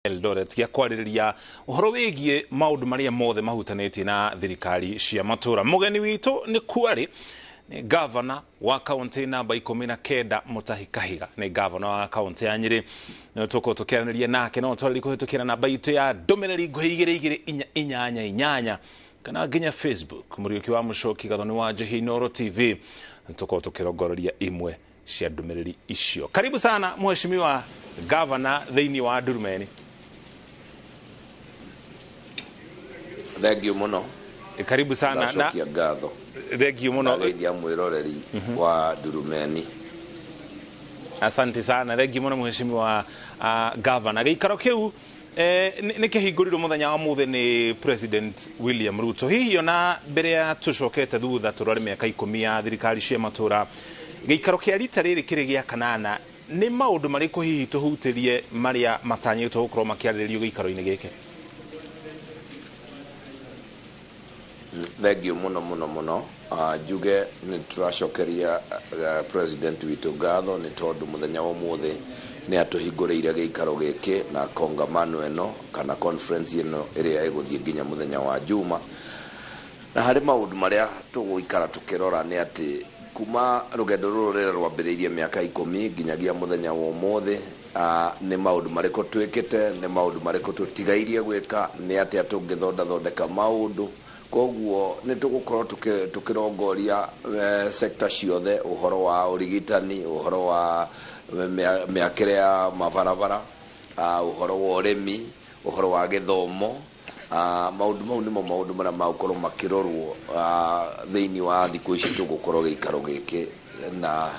Eldoret gĩa kwarĩrĩria ũhoro wĩgiĩ maũndũ marĩa mothe mahutanĩtie na thirikari cia matũra. Mũgeni witũ nĩ kwarĩ nĩ gavana wa kaunti namba 19 Mutahi Kahiga, nĩ gavana wa kaunti ya Nyeri. Tũko tũkĩaranĩria nake no twarĩ kũhĩtũkĩra namba itũ ya ndũmĩrĩri nguhĩ 22488 kana nginya Facebook mũriũki wa Mũchoki Gathoni wa Njihia Inooro TV. Tũko tũkĩrongoreria imwe cia ndũmĩrĩri icio. Karibu sana mheshimiwa gavana thĩinĩ wa Ndurumeni. Thank you muno. Karibu sana na gatho. Thank you muno. Ngeithia mwiroreri wa Ndurumeni. Asante sana. Thank you muno mheshimiwa gavana. Gĩikaro kĩu nĩ kĩhingũrirwo mũthenya wa mũthĩ nĩ President William Ruto. Hihi ona mbere ya tũcokete thutha tũrore mĩaka 10 ya thirikari cia matũra. Gĩikaro kĩa rita rĩrĩ kĩrĩ gĩa kanana nĩ maũndũ marĩkũ hihi tũhutĩrie marĩa matanyĩtwo gũkorwo makĩarĩrĩrio gĩikaro-inĩ gĩkĩ? Thank you muno. Njuge nĩ tũracokeria President witũ ngatho nĩ tondũ mũthenya wa ũmũthĩ nĩ atũhingũrĩire gĩikaro gĩkĩ na kongamano ĩno kana conference ĩno ĩrĩa ĩgũthiĩ nginya mũthenya wa Juma. Na harĩ maũndũ marĩa tũgũikara tũkĩrora nĩ atĩ kuma rũgendo rũrũ rĩrĩa rwambĩrĩirie mĩaka 10 nginyagia mũthenya wa ũmũthĩ nĩ maũndũ marĩkũ twĩkĩte, nĩ maũndũ marĩkũ tũtigairie gwĩka, nĩ atĩa tũngĩthondeka maũndũ. Koguo nĩ tũgũkorwo tũkĩrongoria sector ciothe, ũhoro wa ũrigitani, ũhoro wa mĩakĩre ya mabarabara, ũhoro wa ũrĩmi, ũhoro wa gĩthomo. Maũndũ mau nĩmo maũndũ marĩa magũkorwo makĩrorwo thĩinĩ wa thikũ ici tũgũkorwo gĩikaro gĩkĩ, na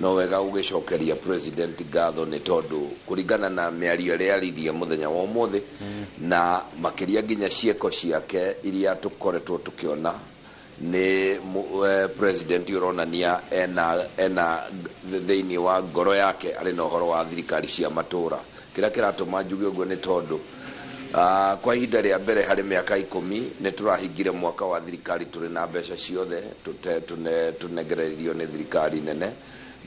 no wega gũgĩcokeria President ngatho nĩ tondũ kũringana na mĩario ĩrĩa yaririe mũthenya wa ũmũthĩ na makĩria nginya ciĩko ciake iria tũkoretwo tũkĩona nĩ President ũronania ena thĩinĩ wa ngoro yake arĩ na ũhoro wa thirikari cia matũra. Kĩrĩa kĩratũma njuge ũguo nĩ tondũ kwa ihinda rĩa mbere harĩ mĩaka 10 nĩ tũrahingire mwaka wa thirikari tũrĩ na mbeca ciothe tũnengererio nĩ thirikari nene,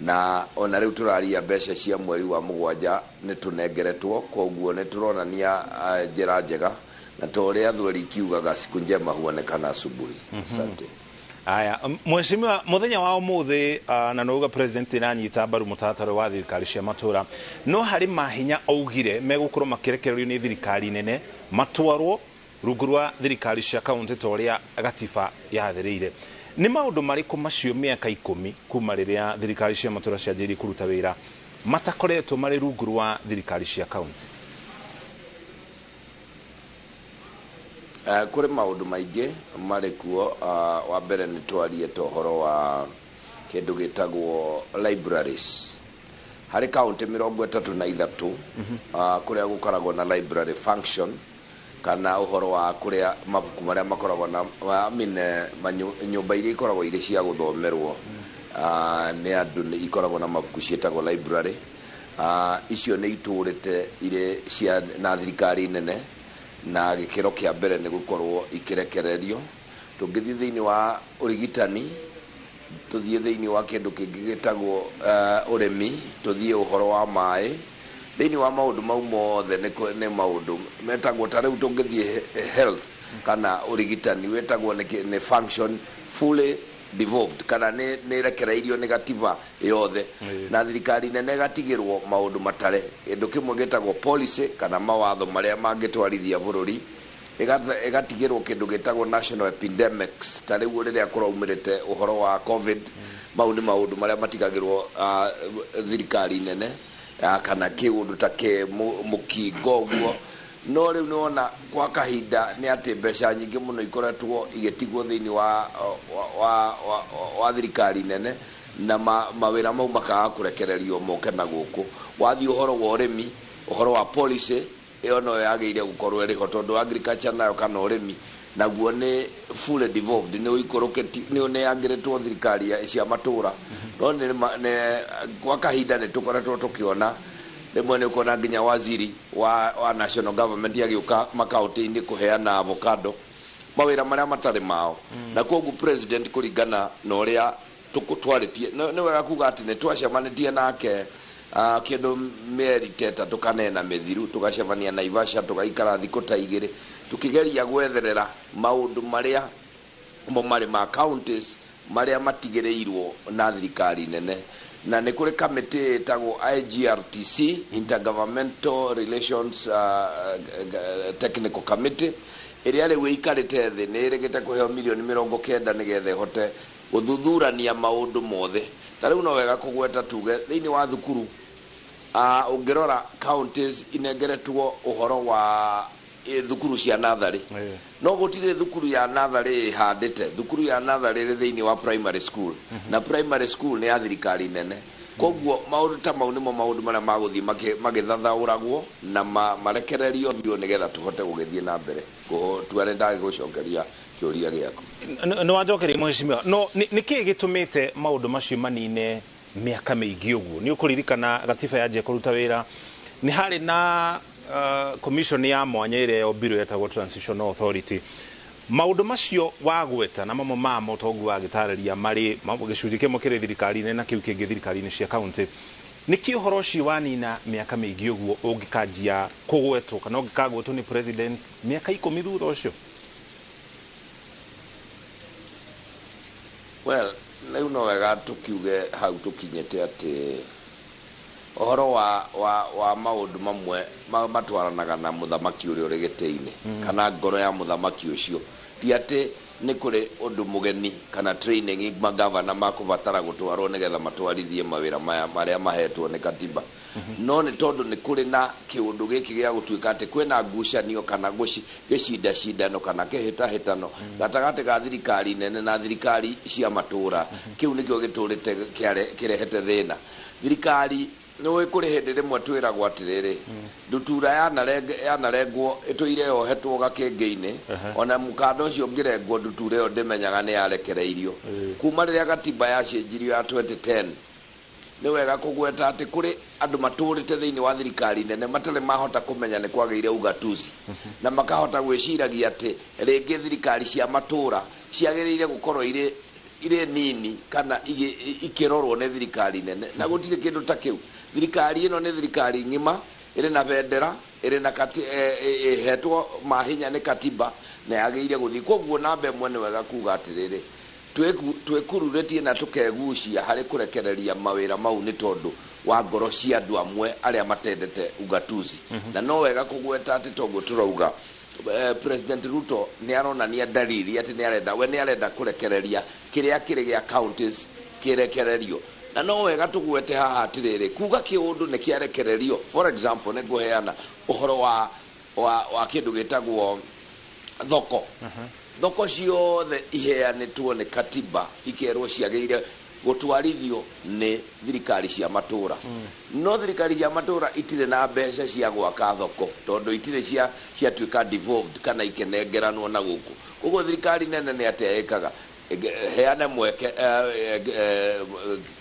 na ona rĩu tũraria mbeca cia mweri wa mũgwanja nĩ tũnengeretwo. Koguo nĩ tũronania njĩra njega na tũrĩa athweri kiugaga siku njema huonekana asubuhi. Asante. Aya mheshimiwa, mũthenya wa ũmũthĩ na nouga President nanyita mbaru mũtaratara wa thirikari cia matũra, no harĩ mahinya augire megũkorwo makĩrekererio nĩ thirikari nene matwarwo rungu rwa thirikari cia kaunti ta ũrĩa gatiba yathĩrĩire. Nĩ maũndũ marĩkũ macio mĩaka 10 kuma rĩrĩa thirikari cia matũra cianjĩrĩirie kũruta wĩra matakoretwo marĩ rungu rwa thirikari cia kaunti? Kũrĩ maũndũ maingĩ marĩ kuo. Wa mbere nĩ twarie ũhoro wa kĩndũ gĩtagwo libraries. Harĩ kaunti 33 kũrĩa gũkoragwo na library function kana ũhoro wa kũrĩa mabuku marĩa makoragwo na nyũmba iria ikoragwo irĩ cia gũthomerwo nĩ andũ ikoragwo na mabuku ciĩtagwo library. Icio nĩ itũrĩte irĩ cia na thirikari nene na gĩkĩro kĩa mbere nĩ gũkorwo ikirekererio. Tũngĩthiĩ thĩinĩ wa ũrigitani, tũthiĩ thĩinĩ wa kĩndũ kĩngĩ gĩtagwo ũrĩmi, tũthiĩ ũhoro wa maĩ. Thĩinĩ wa maũndũ mau mothe nĩ maũndũ metagwo, ta rĩu tũngĩthiĩ health kana ũrigitani wetagwo nĩ function fully devolved kana nĩ rekereirio nĩ gatiba yothe na thirikari nene gatigĩrwo maũndũ matare. Kĩndũ kĩmwe gĩtagwo policy kana mawatho marĩa mangĩtwarithia bũrũri, ĩgatigĩrwo kĩndũ gĩtagwo national epidemics. Ta rĩu rĩrĩa kũraumĩrĩte ũhoro wa COVID, mau nĩ maũndũ marĩa matigagĩrwo thirikari nene kana kĩũndũ ta mũkingo ũguo. No rĩu nĩwona kwa kahinda nĩ atĩ mbeca nyingĩ mũno ikoretwo igĩtigwo thĩinĩ wa thirikari nene na mawĩra mau makaga kũrekererio moke na gũkũ. Wathiĩ ũhoro wa ũrĩmi, ũhoro wa policy ĩyo no yagĩrĩire gũkorwo ĩrĩ ho tondũ agriculture nayo kana ũrĩmi naguo nĩ fully devolved, nĩ yangĩrĩtwo thirikari cia matũra. No kwa kahinda nĩ tũkoretwo tũkĩona rĩmwe nĩ ũkona nginya waziri wa national government agĩũka makaunti-inĩ kũheana avocado, mawĩra marĩa matarĩ mao. Na koguo President kũringana na ũrĩa twarĩtie nĩ wega kuga atĩ nĩ twacemanĩtie nake kindu mieri teta tukanena mithiru tugacemania Naivasha tugaikara thikũ ta igĩrĩ tukigeria gwetherera maundu maria mo mari ma counties maria matigĩrĩirwo na thirikari nene na nĩ kũrĩ kamĩtĩ ĩtagwo IGRTC Intergovernmental Relations Technical Committee ĩrĩa rĩu ĩikarĩte thĩ nĩ ĩrĩgĩte kũheo mirioni 90 nĩgetha ĩhote gũthuthurania maũndũ mothe. Ta rĩu no wega kũgweta tuge thĩinĩ wa thukuru ũngĩrora counties inengeretwo ũhoro wa thukuru cia natharĩ no gũtirĩ thukuru ya natharĩ ĩhandĩte. Thukuru ya natharĩ ĩrĩ thĩinĩ wa primary school na primary school nĩ ya thirikari nene. Koguo maũndũ ta mau nĩmo maũndũ marĩa magũthiĩ magĩthathaũragwo na marekererio biũ nĩgetha tũhote gũgĩthiĩ na mbere. Tuare ndagĩgũcokeria kĩũria gĩaku. Nĩ wanjokeria mheshimiwa, no nĩkĩĩ gĩtũmĩte maũndũ macio manine mĩaka mĩingĩ ũguo? Nĩ ũkũririkana gatiba yanjia kũruta wĩra nĩ harĩ na commission ya mwanya ĩrĩa yombirwo yetagwo Transitional Authority. Maũndũ macio wagweta na mamwe mamo toguo wagĩtarĩria marĩ gĩcunjĩ kĩmwe kĩrĩ thirikari-inĩ na kĩu kĩngĩ thirikari-inĩ cia kaunti. Nĩkĩ ũhoro ũcio wanina mĩaka mĩingĩ ũguo ũngĩkanjia kũgwetwo kana ũngĩkagwetwo nĩ president mĩaka 10 thutha ũcio? Well, rĩu no wega tukiuge hau tukinyĩte atĩ ũhoro wa maũndũ mamwe matwaranaga na mũthamaki ũrĩa ũrĩ gĩtĩ-inĩ kana ngoro ya mũthamaki ũcio. Ti atĩ nĩ kũrĩ ũndũ mũgeni kana training magavana makũbatara gũtwarwo nĩgetha matwarithie mawĩra maya marĩa mahetwo nĩ katiba. No nĩ tondũ nĩ kũrĩ na kĩũndũ gĩkĩ gĩa gũtuĩka atĩ kwĩna ngucanio kana gĩcindacindano kana kĩhĩtahĩtano gatagatĩ ga thirikari nene na thirikari cia matũũra. Kĩu nĩkĩo gĩtũrĩte kĩrehete thĩna. Thirikari no kũrĩ hĩndĩ rĩmwe twĩragwo atĩrĩrĩ ndutura yanarengwo ĩtũire yohetwo gakĩngĩ-inĩ ona mũkanda ũcio ũngĩrengwo ndutura ĩyo ndĩmenyaga nĩ yarekereirio. Kuma rĩrĩa gatiba yacenjirio ya 2010 nĩ wega kũgweta atĩ kũrĩ andũ matũrĩte thĩinĩ wa thirikari nene matarĩ mahota kũmenya nĩ kwagĩire ugatuzi na makahota gwĩciragia atĩ rĩngĩ thirikari cia matũũra ciagĩrĩire gũkorwo irĩ nini kana ikĩrorwo nĩ thirikari nene na gũtirĩ kĩndũ ta kĩu. Thirikari ĩno nĩ thirikari ng'ima ĩrĩ na bendera ĩrĩ na ĩhetwo mahinya nĩ katiba na yagĩrĩire gũthiĩ. Koguo namba ĩmwe nĩ wega kuga atĩrĩrĩ twĩkururĩtie na tũkegucia harĩ kũrekereria mawĩra mau nĩ tondũ wa ngoro cia andũ amwe arĩa matendete ugatuzi. Na no wega kũgweta atĩ toguo tũrauga President Ruto nĩ aronania dalili atĩ nĩ arenda kũrekereria kĩrĩa kĩrĩ gĩa counties kĩrekererio. Na no wega tũgwete haha atĩrĩrĩ kuga kĩũndũ nĩ kĩarekererio. For example nĩ ngũheana ũhoro wa kĩndũ gĩtagwo thoko. Thoko ciothe iheanĩtwo nĩ katiba ikerwo ciagĩrĩire gũtwarithio nĩ thirikari cia matũũra. No thirikari cia matũũra itirĩ na mbeca cia gwaka thoko tondũ itirĩ ciatuĩka devolved kana ikenengeranwo na gũkũ. Koguo thirikari nene nĩ atĩa ĩkaga heane mweke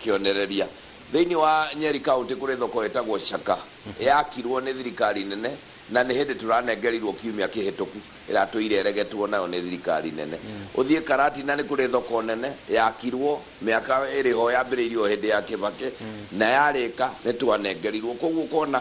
kĩonereria. Thĩinĩ wa Nyeri County kũrĩ thoko ĩtagwo Chaka yakirwo nĩ thirikari nene na nĩ hĩndĩ tũranengerirwo kiumia kĩhĩtũku ĩratũire ĩregetwo nayo nĩ thirikari nene. Ũthiĩ Karatina nĩ kũrĩ thoko nene yakirwo mĩaka ĩrĩ ho yambĩrĩirio hĩndĩ ya Kĩbakĩ na yarĩka nĩ twanengerirwo. Koguo ũkona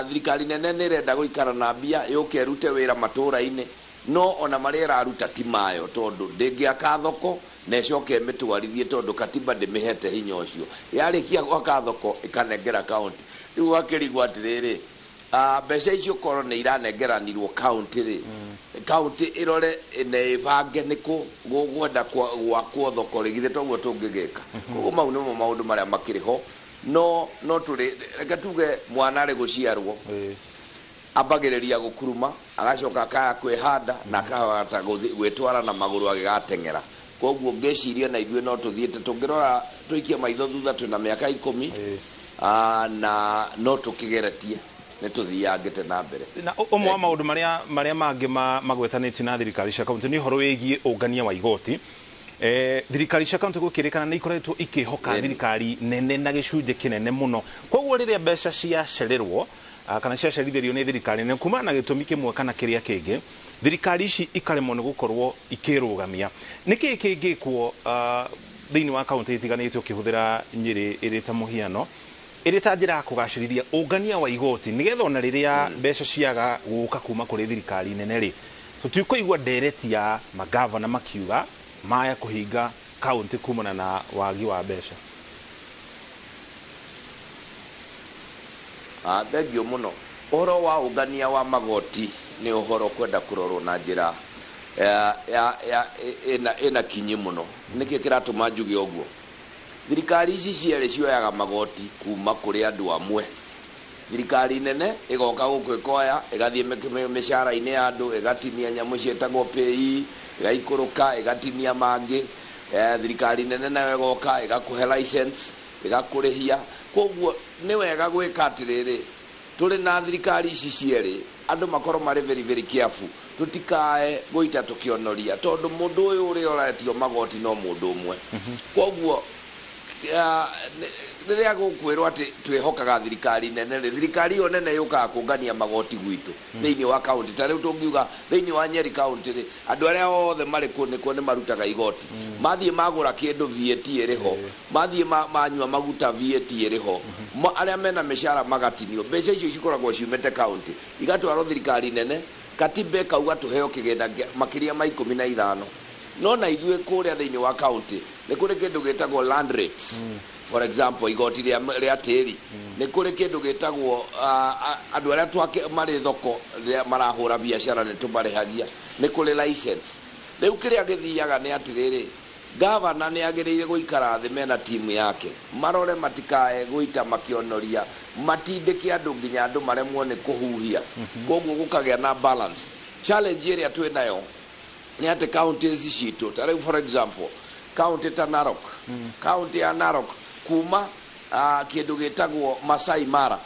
thirikari nene nĩ ĩrenda gũikara na mbia yũke ĩrute wĩra matũũra-inĩ no ona marĩa ĩraruta ti mayo tondũ ndĩngĩaka thoko na ĩcoke ĩmĩtwarithie tondũ katiba ndĩmĩhete hinya ũcio. Yarĩkia gwaka thoko ĩkanengera kaunti. Rĩu wakĩrigwo atĩrĩrĩ mbeca icio korwo nĩ iranengeranirwo kaunti-rĩ kaunti ĩrore na ĩbange nĩkũ gwenda gwakwo thoko rĩgithe toguo tũngĩgĩka. Koguo mau nĩmo maũndũ marĩa makĩrĩ ho no tũrĩ reke tuge mwana arĩ gũciarwo ambagĩrĩria gũkuruma agacoka akaya kwĩhanda na akahota gwĩtwara na magũrũ agĩgateng'era. Koguo ngĩciria na ithuĩ no tũthiĩte tũngĩrora tũikie maitho thutha twĩna mĩaka 10 na no tũkĩgeretie nĩ tũthiangĩte na mbere. Na ũmwe wa maũndũ marĩa mangĩ magwetanĩtio na thirikari cia kaunti nĩ ũhoro wĩgiĩ ũngania wa igoti. Thirikari cia kaunti gũkĩrĩkana nĩ ikoretwo ikĩhoka thirikari nene na gĩcunjĩ kĩnene mũno. Koguo rĩrĩa mbeca ciacererwo kana ciacerithĩrio nĩ thirikari nene kumana na gĩtũmi kĩmwe kana kĩrĩa kĩngĩ thirikari ici ikaremwo nĩ gũkorwo ikĩrũgamia. Nĩkĩĩ kĩngĩkwo thĩinĩ wa kaunti itiganĩte ũkĩhũthĩra Nyeri ĩrĩ ta mũhiano iri ta njira ya kugaciriria ungania wa igoti nigetha ona riria mbeca ciaga guka kuma kuri thirikari nene ri tutikuigua ndereti ya magavana makiuga maya kuhinga kaunti kumana na wagi wa mbeca. Thengio muno. Uhoro wa ungania wa magoti ni uhoro kwenda kurorwo na njira ina kinyi muno. Niki kiratuma njuge uguo. Thirikari ici ciere cioyaga magoti kuma kuri andu amwe. Thirikari nene igoka guku ikoya igathie mishara-ini ya andu igatinia nyamu cietagwo PE igaikuruka igatinia mangi. Thirikari nene nayo igoka igakuhe license igakurihia. Koguo ni wega gwika atiriri turi na thirikari ici cieri andu makoro mari very careful tutikae goita tukionoria tondu mundu uyu uri oratio magoti no mundu umwe. Koguo riria gukwirwo ati twihokaga thirikari nene thirikari yo nene yukaga kungania magoti gwitu thiini wa county ta riu tungiuga thiini wa Nyeri county ri andu aria othe mari kunikuo ni marutaga igoti mathie magura kindu VAT iriho mathie manyua maguta VAT iriho aria mena mishara magatinio mbeca icio cikoragwo ciumete county igatwarwo thirikari nene katiba kauga tuheo kigenda makiria ma 15 no na ithue kuria thiini wa county ni kuri kindu gitagwo land rates. For example igoti ria tiri ni kuri kindu gitagwo andu aria twake mari thoko marahura biashara ni tumarihagia ni kuri license. Riu kiria githiaga ni atiriri governor ni agiriire guikara thi mena timu yake marore matikae guita makionoria matindike andu nginya andu maremwo ni kuhuhia. Koguo gukagia na balance. Challenge area twinayo ni ati counties citu tare for example county ta Narok county ya Narok kuma kindu gitagwo Masai Mara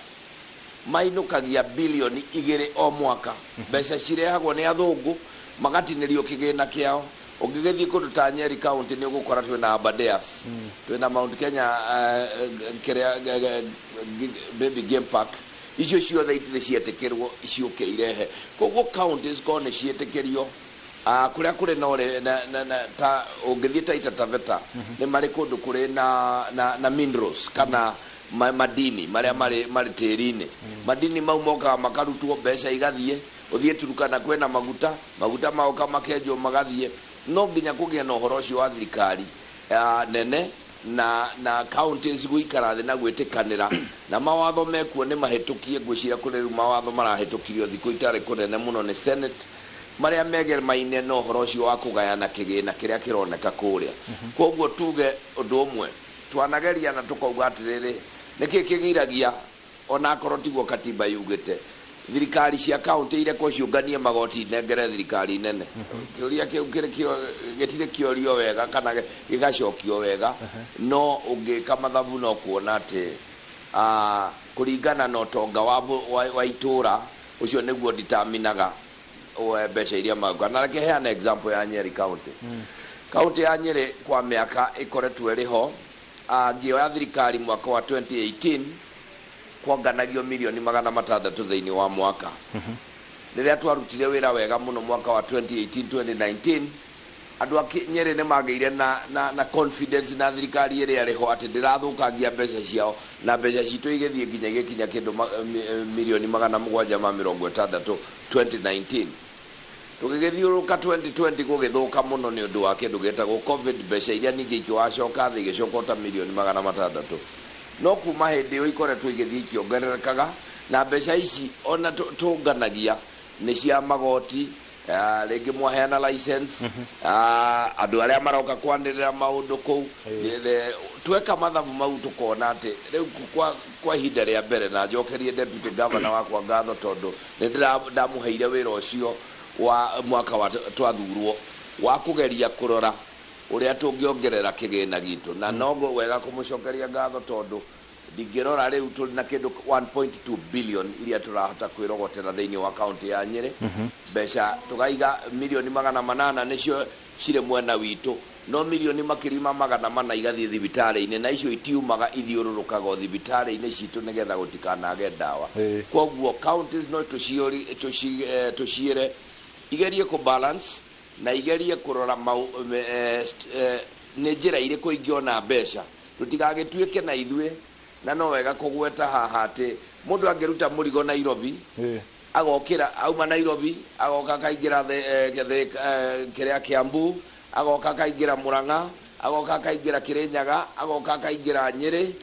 mainukagia bilioni 2 o mwaka mbeca cirehagwo ni athungu magatinirio kigina kiao. Ungigithie kundu ta Nyeri county ni ugukora twina Aberdares twina Mount Kenya baby game park icio ciothe itire cietikirwo ciuke irehe. Koguo counties kone cietikirio kuria kuri nore na ta ungithie Taita Taveta ni mari kundu kuri na minerals kana madini maria mari tirini madini mau moka makarutwo mbeca igathie uthie Turukana kwena maguta maoka makenjwo magathie. No nginya kugia no horo cio wa thirikari nene na counties guikara thi na gwitikanira na mawatho mekuo ni mahitukie gwicira kuri ru mawatho marahitukirio thiku itare kunene muno ni Senate maria megermaine no horo cio wa kugayana kigina kiria kironeka kuria. Koguo tuge undu umwe twanageria na tukauga atiriri niki kigiragia ona akorwo tigwo katiba yugite thirikari cia county ire ko ciunganie magoti nengere thirikari nene. Kiuria kiu gitire kiorio wega kana gigacokio wega no ungika mathabu no kuona ati kuringana na utonga wa itura ucio niguo determinaga mbeca iria maguka. Na reke heana example ya Nyeri county. County ya Nyeri kwa miaka ikoretwo iriho ngioya thirikari mwaka wa 2018 kwanganagio milioni 600 thiini wa mwaka. Riria twarutire wira wega muno mwaka wa 2018-2019 andu Nyeri ni magiire na confidence na thirikari iria riho ati ndirathukangia mbeca ciao na mbeca citu igithie nginya gikinya kindu milioni 760 2019. Tugigithiuruka 2020 gugithuka muno ni undu wa kindu getagwo covid mbeca iria ningi ikiwacoka thi gicokota milioni 600. No kuma hindi yo ikoretwo igithii kiongererekaga na mbeca ici ona tunganagia ni cia magoti rĩngĩ mwaheana license andu aria maroka kwandirira maundu kou tweka mathabu mau tukona ati riu kwa ihinda ria mbere na njokerie deputy governor wakwa ngatho tondu ndamuheire wira ucio wa mwaka wa twathurwo wa kugeria kurora uria tungiongerera kigina gitu na nogo wega kumucokeria ngatho tondu ndingirora riu tuli na kindu 1.2 billion iria turahota kwirogotera thiini wa county ya Nyeri. Mbeca tugaiga milioni 800 nicio cire mwena witu no milioni makirima 400 igathie thibitari-ini na icio itiumaga ithiururukaga thibitari-ini citu nigetha gutikanage dawa. Koguo counties no tuciire igerie ku balance na igerie kurora ni njira iri kuingiona mbeca tutigagituike na ithue na no wega kugweta haha ati mundu angeruta murigo Nairobi agokira auma Nairobi agoka kaingira kiria Kiambu agoka kaingira Murang'a agoka kaingira Kirinyaga agoka kaingira Nyeri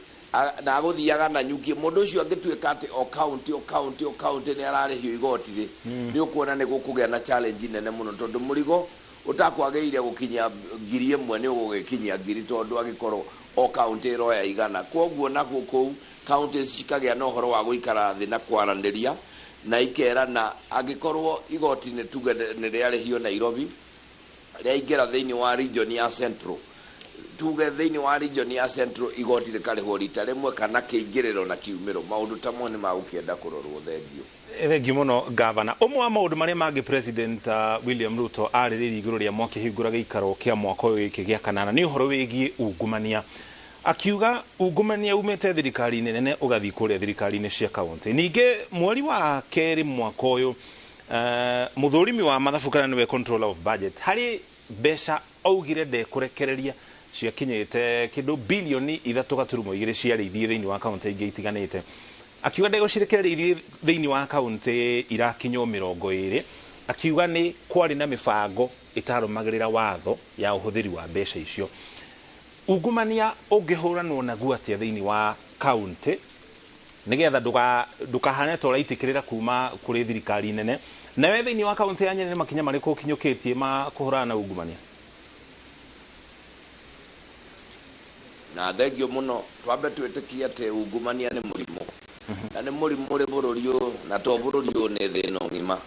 na aguthiaga na Nyuki mundu ucio angituika ati o county ni ararihio igoti ni ukuona ni gukugia na challenge nene muno tondu murigo utakwageire gukinya 1,000 ni ugugikinyia 2,000 tondu agikorwo o county roya igana koguo na guku counties cikagia no horo wa guikara thi na kwaranderia na ikerana agikorwo igoti ni tuge ni riarihio Nairobi riaingira thiini wa region ya Central tuge thiini wa region ya Central igoti rikarihwo rita rimwe kana kiingiriro na kiumiro maundu tamwe ni magukienda kurorwo thengio muno gavana umwe wa maundu maria mangi president William Ruto ariririe iguru ria mwaki hingura giikaro kia mwaka uyu giki gia kanana ni uhoro wigie ungumania akiuga ungumania umete thirikari nene ugathi kuria thirikari-ini cia county ninge mweri wa keri mwaka uyu muthurimi wa mathabu kana niwe controller of budget hari besha augire de kurekereria cia kinyite kindu bilioni 3.2 cia rithie thiini wa county ingi itiganite akiuga ndego cirekereria thiini wa county irakinyo 20 akiuga ni kwari na mibango itarumagirira watho ya uhuthiri wa besha icio ungumania ungihuranwo naguo atia thiini wa county nigetha ndukahane to raitikirira kuma kuri thirikari nene nawe thiini wa county ya Nyeri makinya mariko ukinyukitie ma kuhurana na ungumania na thengio muno twambe twitikia ati ungumania ni murimu na ni murimu ri bururi na to bururi ni thina ngima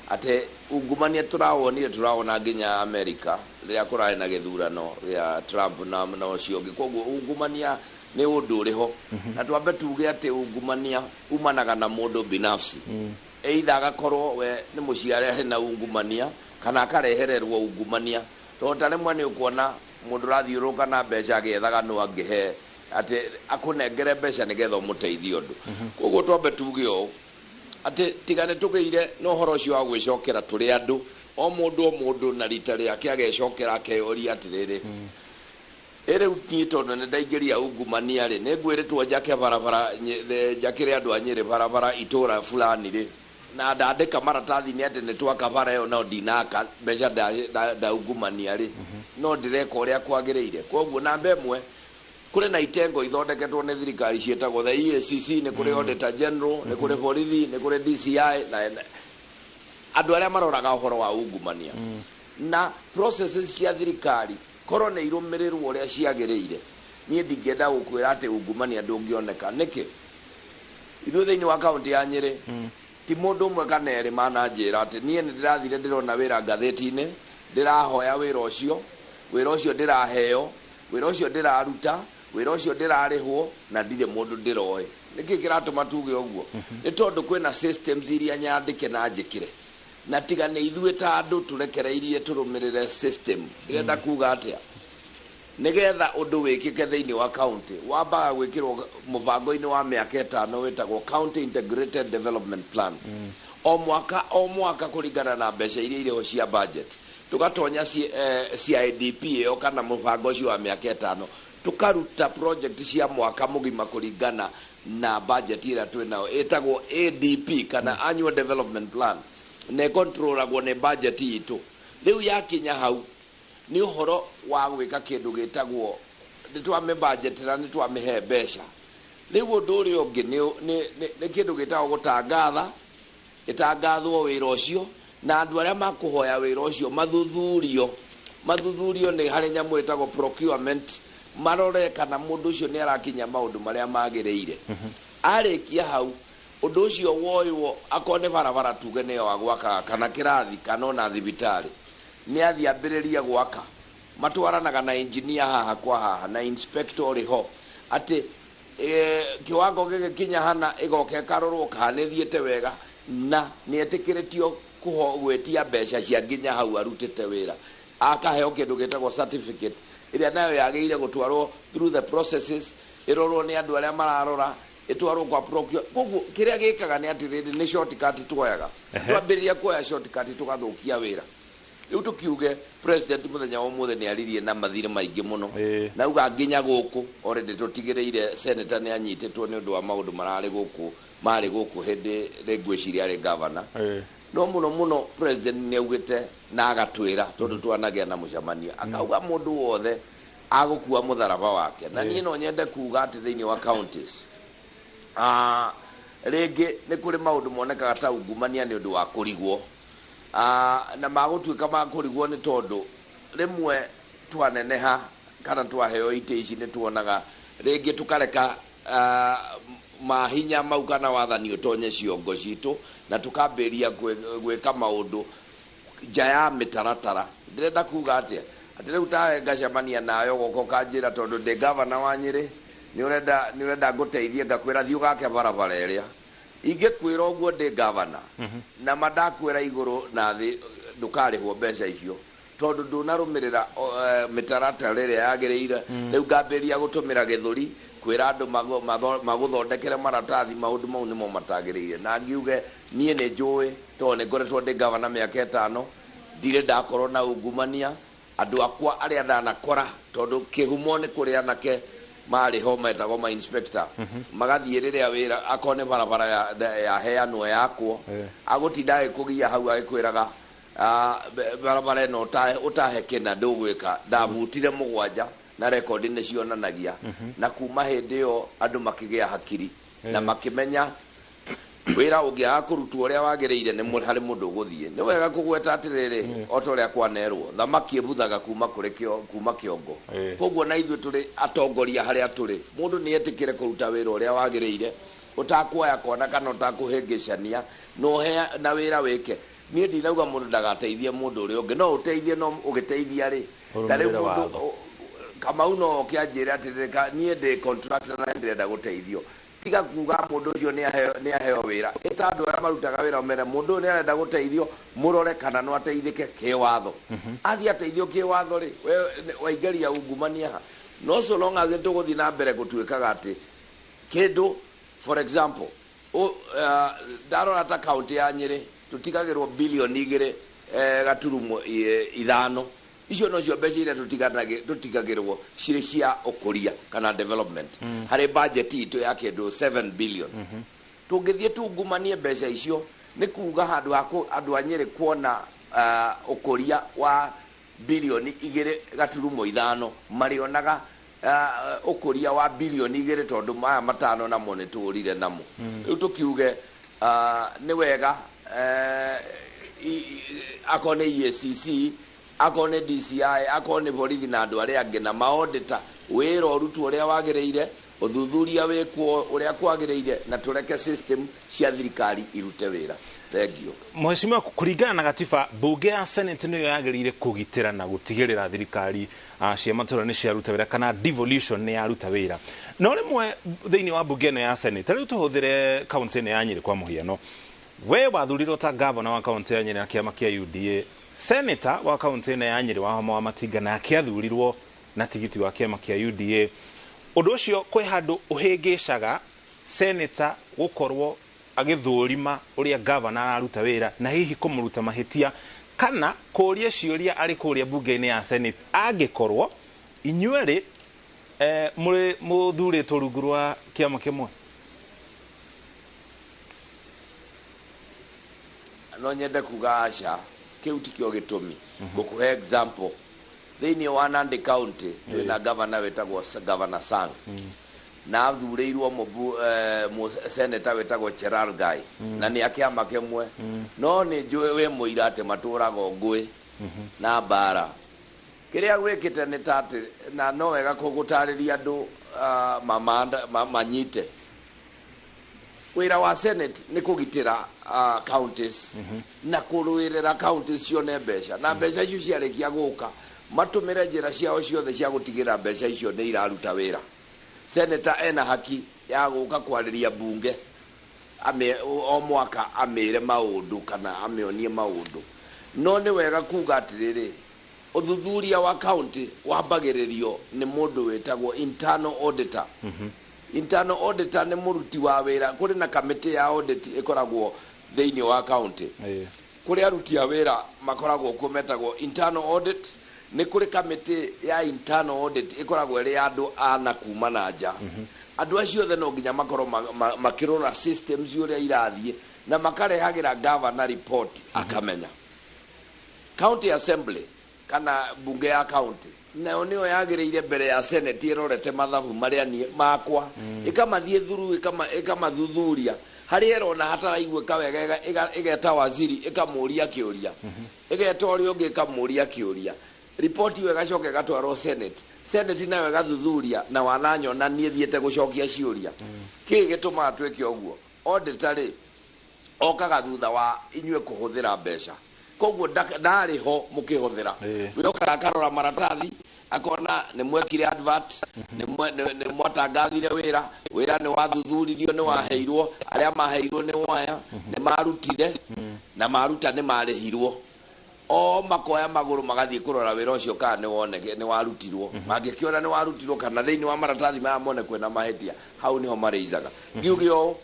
ate ungumania turawona nginya America riria kurai na githurano ya Trump na ucio ngi koguo ungumania ni undu uriho na twambe tuge ati ungumania umanaga na mundu binafsi either agakorwo we ni muciare na ungumania kana akarehererwo ungumania to tarimwe ni ukuona mundu rathiuruka na mbeca agethaga no angihe ati akunengere mbeca nigetha umuteithie undu koguo twambe tuge o ati tigane tugeire no horo cio wa gwicokera turi andu o mundu na rita riake agecokera akeyoria atiriri ere utito na ndaigeria ungumania ri ne ngwiritwo njake barabara njakire andu anyire barabara itura fulani ri na ndandika maratathi ni ati ni twaka bara yo no dinaka mbeca da ungumania ri no ndireka uria kwagiriire koguo na mbemwe kuri na itengo ithondeketwo ni thirikari cietagwo the EACC ni kuri Auditor General ni kuri borithi ni kuri DCI na andu aria maroraga uhoro wa ungumania na processes cia thirikari korwo ni irumirirwo uria ciagiriire nie ndingenda gukwira ati ungumania ndungioneka niki ithuĩ thiini wa county ya Nyeri ti mundu umwe kana eri mananjira ati nie ni ndirathire ndirona wira ngatheti-ini ndirahoya wira ucio ndiraheo wira ucio ndiraruta wira ucio ndirarihwo na ndire mundu ndiroe niki kiratuma tuge uguo ni tondu kwina systems iria nyandike na njikire na tigane ithuĩ ta andu turekereirie turumirire system ndĩrenda kuga atia nigetha undu wikike thiini wa county wambaga gwikirwo mubango-ini wa miaka 5 witagwo county integrated development plan o mwaka kuringana na mbeca iria iriho cia budget tukatonya CIDP yo kana mubango ucio wa miaka 5 tukaruta project cia mwaka mugima kuringana na budget ira twinao etagwo ADP kana annual development plan ne controlagwo ne budget itu riu yakinya hau ni uhoro wa gwika kindu gitagwo nitwame budget na nitwame mbeca riu undu uri ungi ni kindu gitagwo gutangatha itangathwo wira ucio na andu aria makuhoya wira ucio mathuthurio ni hari nyamu etagwo procurement marore kana mundu ucio ni arakinya maundu maria magiriire arikia hau undu ucio woywo akone barabara tuge ne wa gwaka kana kirathi kana ona thibitari ni athiambiriria gwaka matwaranaga na engineer haha kwa haha na inspector riho ati kiwango gikinya hana igoke karorwo kana thiete wega na ni etikiritio gwĩtia mbeca cia nginya hau arutĩte wĩra akaheo kĩndũ gĩtagwo certificate ĩrĩa nayo yagĩrĩire gũtwarwo through the processes ĩrorwo nĩ andũ arĩa mararora ĩtwarwo kwa procure koguo kĩrĩa gĩkaga nĩ atĩ nĩ shortcut tuoyaga twambĩrĩria kuoya shortcut tũgathũkia wĩra riu tukiuge president muthenya wa muthe ni aririe na mathire maingi muno na uga nginya guku already tutigireire senator ni anyitetwo ni undu wa maundu mari guku hindi ngwiciria ari governor no muno president ni augite na agatwira tondu twanagia na mucemanio akauga mundu wothe agukua mutharaba wake na nie no nyende kuga ati thiini wa counties rĩngĩ nĩ kũrĩ maũndũ monekaga ta ungumania nĩ ũndũ wa kũrigwo na magũtuĩka ma kũrigwo nĩ tondũ rĩmwe twaneneha kana twaheo itĩ ici nĩ tuonaga rĩngĩ tũkareka mahinya mau kana wathani ũtonye ciongo citũ na tũkambĩria gwĩka maũndũ nja ya mĩtaratara ndĩrenda kuga atĩa atĩ rĩu tawe ngacemania nayo goko kanjĩra tondũ ndĩ gavana wa Nyĩrĩ ni urenda nguteithie ngakwira thiu gake barabara iria ingikwira uguo ndi governor na madakwira iguru na thi ndukarihwo mbeca icio tondu ndunarumirira mitaratara iria yagireire riu ngambiria gutumira githuri kwira andu maguthondekere maratathi maundu mau nimo matagireire na ngiuge nie ni njui tondu ni ngoretwo ndi governor miaka 5 ndire ndakorwo na ungumania andu akwa aria ndanakora tondu kihumo ni kuri anake mari ho metagwo ma inspector magathie riria wira akone barabara ya heanwo yakwo agutinda kugia hau agikwiraga barabara no utahe kina ndugwika ndabutire mugwanja na record ni cionanagia na kuma hindi yo andu makigia hakiri na makimenya wira ungia kurutwo uria wagireire ni hari mundu guthie ni wega kugweta atiriri otoria kwanerwo thamaki ebuthaga kuma kuma kiongo koguo na ithu turi atongoria haria turi mundu ni etikire kuruta wira uria wagireire utakuoya kona kana utakuhengecania no he na wira wike nie ndinauga mundu ndagateithie mundu uria ungi no uteithie no ugiteithia ri tari mundu kama uno kianjira atirika nie ndi contractor na ndenda guteithio tiga kuga mundu ucio ni aheo wira itandu ara marutaga wira omere mundu ni arenda guteithio murore kana no ateithike kiwatho athi ateithio kiwatho ri we waigeria ungumania no so long as tuguthi na mbere gutuikaga ati kindu for example darora ta county ya Nyeri tutigagirwo bilioni 2 gaturumo 5 icio no cio mbeca iria tutigagirwo cirĩ cia ũkũria kana development harĩ budget itu ya kĩndũ 7 billion tũngĩthiĩ tungumanie mbeca icio nĩ kuga handũ andũ a Nyeri kuona ũkũria wa bilioni 2.5 marionaga ũkũria wa bilioni 2 tondũ maya matano namo nĩ tũrire namo rĩu tũkiuge nĩ wega akone EACC akone DCI akone borithi na andu aria angi na maodita wira orutu uria wagireire uthuthuria wikwo uria kwagireire na tureke system cia thirikari irute wira. Thank you. Mheshimiwa, kuringana na gatiba bunge ya Senate niyo yagirire kugitira na gutigirira thirikari cia matura ni cia ruta wira kana devolution ni ya ruta wira no rimwe thiini wa bunge ya Senate riu tuhuthire county ya Nyeri kwa muhiano we wathurirwo ta governor wa county ya Nyeri na kiama kia UDA senator wa county ya Nyeri wa Homa wa Matinga na akiathurirwo na tigiti wa kiama kia UDA undu ucio kwi handu uhingicaga senator gukorwo agithurima uria governor aruta wira na hihi kumuruta mahitia kana kuria ciuria ari kuria bunge-ini ya Senate angikorwo inyueri muri muthuritwo rungu rwa kiama kimwe. No nyende kuga aca kiu tikio gitumi gukuhe example thiini wa Nandi County twina governor wetagwo Governor Sang na athurirwo mu senator wetagwo Cherargai na ni akiama kimwe no ni njui we muira ati maturaga ngui na bara kiria gwikite ni tati na no wega kugutariria andu manyite wira wa Senate ni kugitira counties na kuruirira counties cione mbeca na mbeca icio ciarikia guka matumire njira ciao ciothe cia gutigira mbeca icio ni iraruta wira. Senator ena haki ya guka kwariria bunge o mwaka amire maundu kana ameonie maundu no ni wega kuga atiriri uthuthuria wa county wambagiririo ni mundu wetagwo internal auditor. Internal auditor ni muruti wa wira kuri na committee ya audit ikoragwo thiini wa county kuri aruti a wira makoragwo kumetagwo internal audit ni kuri kamiti ya internal audit ikoragwo iri andu ana kuma na nja andu acio the no nginya makorwo makirora systems uria irathie na makarehagira governor report akamenya county assembly kana bunge ya county nayo niyo yagireire mbere ya senate irorete mathabu maria ni makwa ikamathie thuru ikamathuthuria hari erona hataraigweka wega igeta waziri ikamuria kiuria igeta uria ungi ikamuria kiuria report yo igacoka igatwarwo senate nayo igathuthuria na wananyona nie thiete gucokia ciuria ki gituma tweke uguo auditor okaga thutha wa inywe kuhuthira mbeca koguo ndari ho mukihuthira wiroka akarora maratathi akona ni mwekire advert ni mwatangathire wira ni wathuthuririo ni waheirwo aria maheirwo ni waya ni marutire na maruta ni marihirwo o makoya maguru magathie kurora wira ucio kana ni woneke ni warutirwo mangikiona ni warutirwo kana thiini wa maratathi maya mone kwena mahetia hau niho mariizaga ngiugio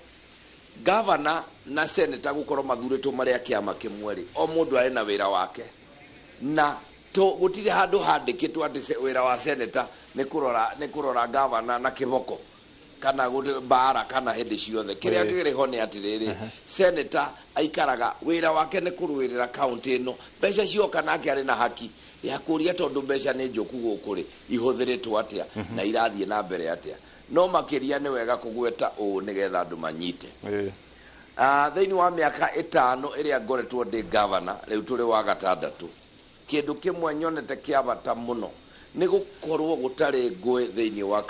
governor na senator gukorwo mathuritwo maria kiama kimweri o mundu ari na wira wake na to gutire handu handikitwo ati wira wa senator ni kurora governor na kiboko kana bara kana hindi ciothe kiria ngiriho ni atiriri senator aikaraga wira wake ni kurwirira county ino mbeca cioka nake ari na haki ya kuria tondu mbeca ni njoku gukuri ihuthiritwo atia na irathie na mbere atia no makiria ni wega kugweta nigetha andu manyite thiini wa miaka 5 iria ngoretwo ndi governor riu turi wa gatandatu kindu kimwe nyonete kia bata muno ni gukorwo gutari ngui thiini wa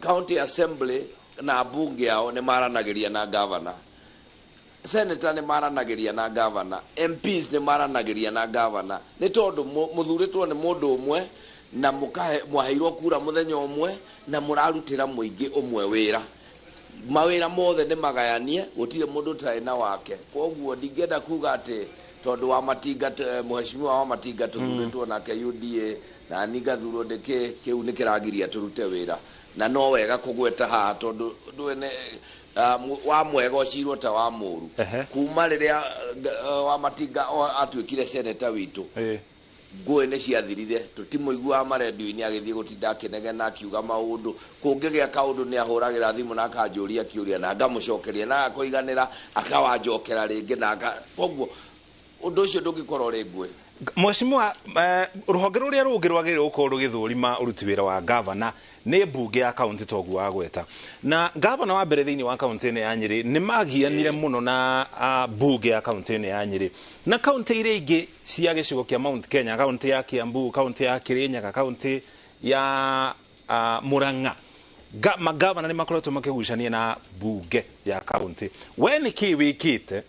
county assembly na bunge yao ni maranagiria na governor senator ni maranagiria na governor MPs ni maranagiria na governor ni tondu muthuritwo ni mundu umwe na mwaheirwo kura muthenya umwe na murarutira muingi umwe wira mawira mothe ni magayanie gutire mundu tari na wake koguo ndingenda kuga ati tondu wa matinga mheshimiwa wa matinga tuthuritwo nake UDA na nigathurwo ndike kiu nikiragiria turute wira na no wega kugweta haha tondu ndwene wa mwega ucirwo ta wa muru kuma riria wa matinga atwikire senator witu ngui ni ciathirire tutimoigua maredio-ini agithie gutinda akinegena akiuga maundu kungigia kaundu ni ahuragira thimu na akanjuria kiuria na ngamucokeria na akoiganira akawanjokera ringi na koguo undu ucio ndungikorwo ri ngui Mheshimiwa ruhonge ruria rungi rwagire gukorwo rugithurima uruti wira wa governor ni bunge ya county togu wa gweta na governor wa mbere thiini wa county ni ya Nyeri ni magianire muno na bunge ya county ni ya Nyeri na county iria ingi cia gicigo kia Mount Kenya county ya Kiambu county ya Kirinyaga county ya Murang'a magavana ni makoretwo makigucania na bunge ya county we ni ki wikite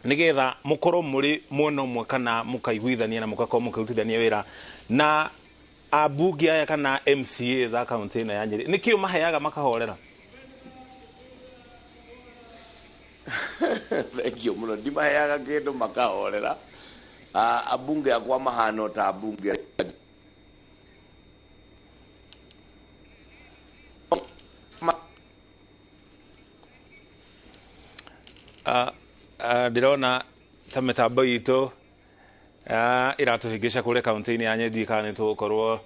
nigetha mukorwo muri mwena umwe kana mukaiguithania na mugakorwo mukirutithania wira na abunge aya kana MCA za county ino ya Nyeri nikio maheaga makahorera thank you muno ndimaheaga kindu makahorera abunge akwa mahano ta abunge ndirona ta mitambo itu iratuhingisha kure kaunti-ini ya Nyeri kana tukorwo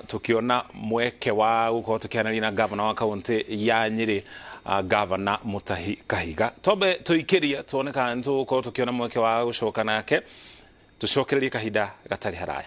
tukiona mweke wa gukorwo tukianaria na governor wa kaunti ya Nyeri governor Mutahi Kahiga tobe tuikiria tuone kana tukorwo tukiona mweke wa gucoka nake tucokererie kahinda gatari haraya.